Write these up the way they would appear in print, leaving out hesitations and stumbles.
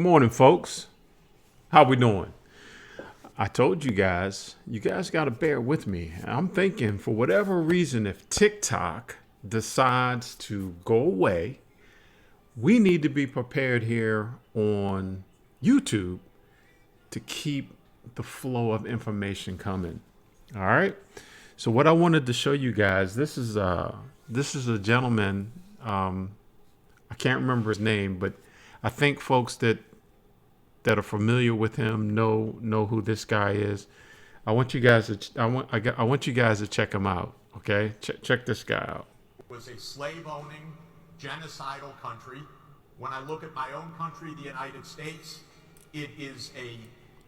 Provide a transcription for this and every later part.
Good morning, folks. How we doing? I told you guys got to bear with me. I'm thinking for whatever reason, if TikTok decides to go away, we need to be prepared here on YouTube to keep the flow of information coming. All right. So what I wanted to show you guys, this is a gentleman. I can't remember his name, but I think folks that are familiar with him know who this guy is. I want you guys to I want you guys to check him out. Okay, check this guy out. It was a slave-owning, genocidal country. When I look at my own country, the United States, it is a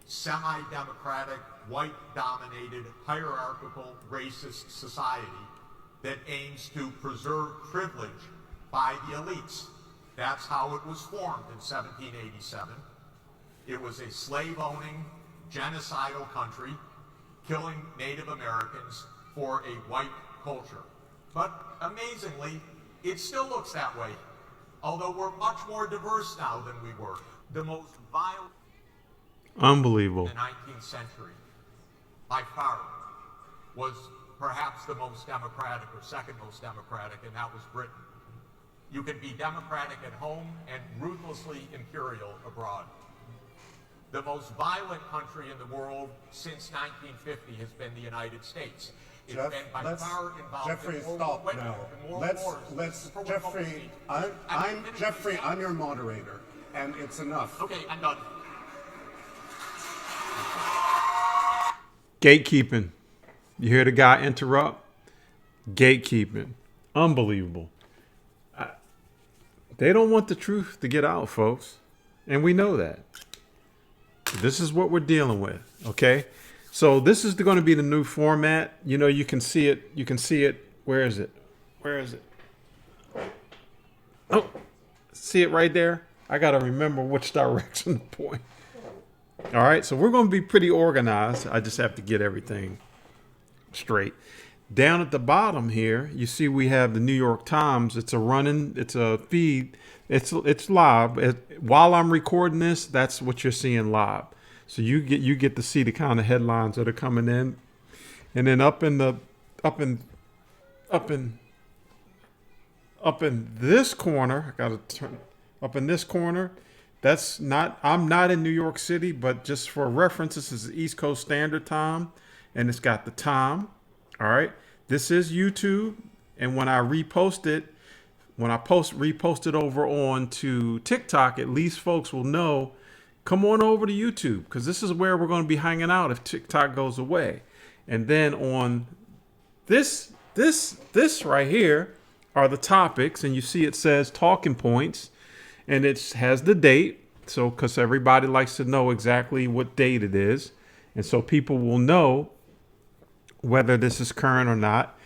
semi-democratic, white-dominated, hierarchical, racist society that aims to preserve privilege by the elites. That's how it was formed in 1787. It was a slave-owning, genocidal country, killing Native Americans for a white culture. But amazingly, it still looks that way, although we're much more diverse now than we were. The most violent... Unbelievable. In the 19th century, by far, was perhaps the most democratic or second most democratic, and that was Britain. You can be democratic at home and ruthlessly imperial abroad. The most violent country in the world since 1950 has been the United States. It's been by far involved Jeffrey, in more stop women, now. in more Let's, wars. Jeffrey, I'm your moderator, and it's enough. Okay, I'm done. Gatekeeping. You hear the guy interrupt? Gatekeeping. Unbelievable. They don't want the truth to get out, folks. And we know that. This is what we're dealing with, okay? So this is going to be the new format. You know, you can see it. You can see it. Where is it? Where is it? Oh, see it right there? I got to remember which direction to point. All right, so we're going to be pretty organized. I just have to get everything straight. Down at the bottom here, you see we have the New York Times. It's a feed. It's live. While I'm recording this, that's what you're seeing live. So you get to see the kind of headlines that are coming in. And then up in this corner, I got to turn up in this corner. I'm not in New York City, but just for reference, this is East Coast Standard Time, and it's got the time. All right. This is YouTube, and when I repost it, repost it over on to TikTok, at least folks will know, come on over to YouTube, because this is where we're going to be hanging out if TikTok goes away. And then on this right here are the topics, and you see it says talking points, and it has the date. So, because everybody likes to know exactly what date it is, and so people will know whether this is current or not.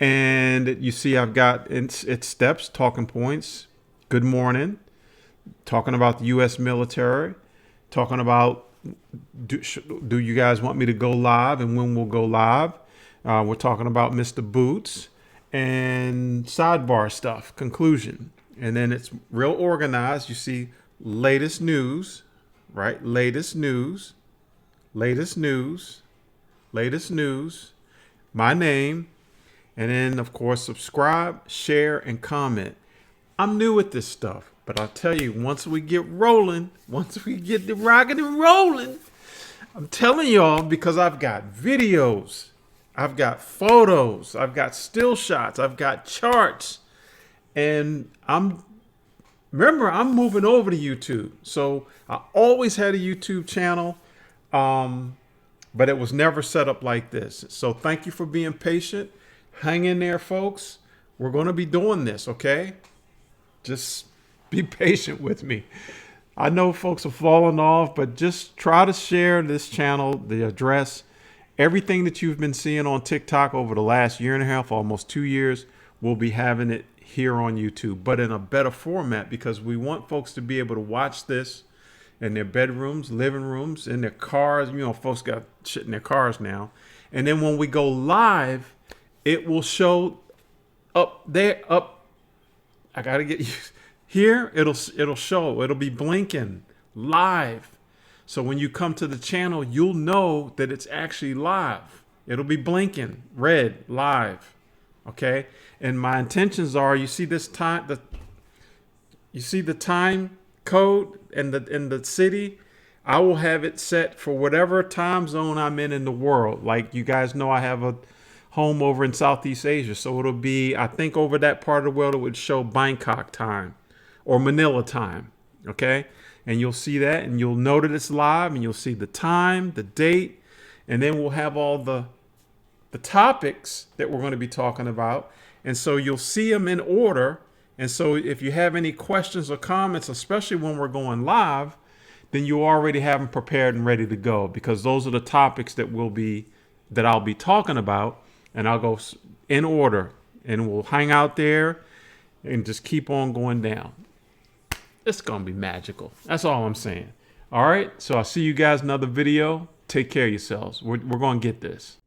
And you see I've got its steps, talking points, good morning, talking about the U.S. military, talking about do you guys want me to go live and when we'll go live. We're talking about Mr. Boots and sidebar stuff, conclusion. And then it's real organized. You see latest news, right? Latest news, my name, and then, of course, subscribe, share, and comment. I'm new at this stuff, but I'll tell you, once we get rolling, once we get the rocking and rolling, I'm telling y'all, because I've got videos, I've got photos, I've got still shots, I've got charts, and I'm moving over to YouTube. So I always had a YouTube channel, but it was never set up like this. So thank you for being patient. Hang in there, folks. We're going to be doing this, okay? Just be patient with me. I know folks are falling off, but just try to share this channel, the address, everything that you've been seeing on TikTok over the last year and a half, almost 2 years, we'll be having it here on YouTube, but in a better format, because we want folks to be able to watch this in their bedrooms, living rooms, in their cars. You know, folks got shit in their cars now. And then when we go live, it will show up there, I got to get here. It'll show, it'll be blinking live. So when you come to the channel, you'll know that it's actually live. It'll be blinking red, live. Okay. And my intentions are, you see this time, you see the time code in the city. I will have it set for whatever time zone I'm in the world. Like you guys know, I have a home over in Southeast Asia. So it'll be, I think over that part of the world, it would show Bangkok time or Manila time. Okay. And you'll see that, and you'll know that it's live, and you'll see the time, the date, and then we'll have all the topics that we're going to be talking about. And so you'll see them in order. And so if you have any questions or comments, especially when we're going live, then you already have them prepared and ready to go, because those are the topics that I'll be talking about, and I'll go in order, and we'll hang out there and just keep on going down. It's going to be magical. That's all I'm saying. All right. So I'll see you guys in another video. Take care of yourselves. We're going to get this.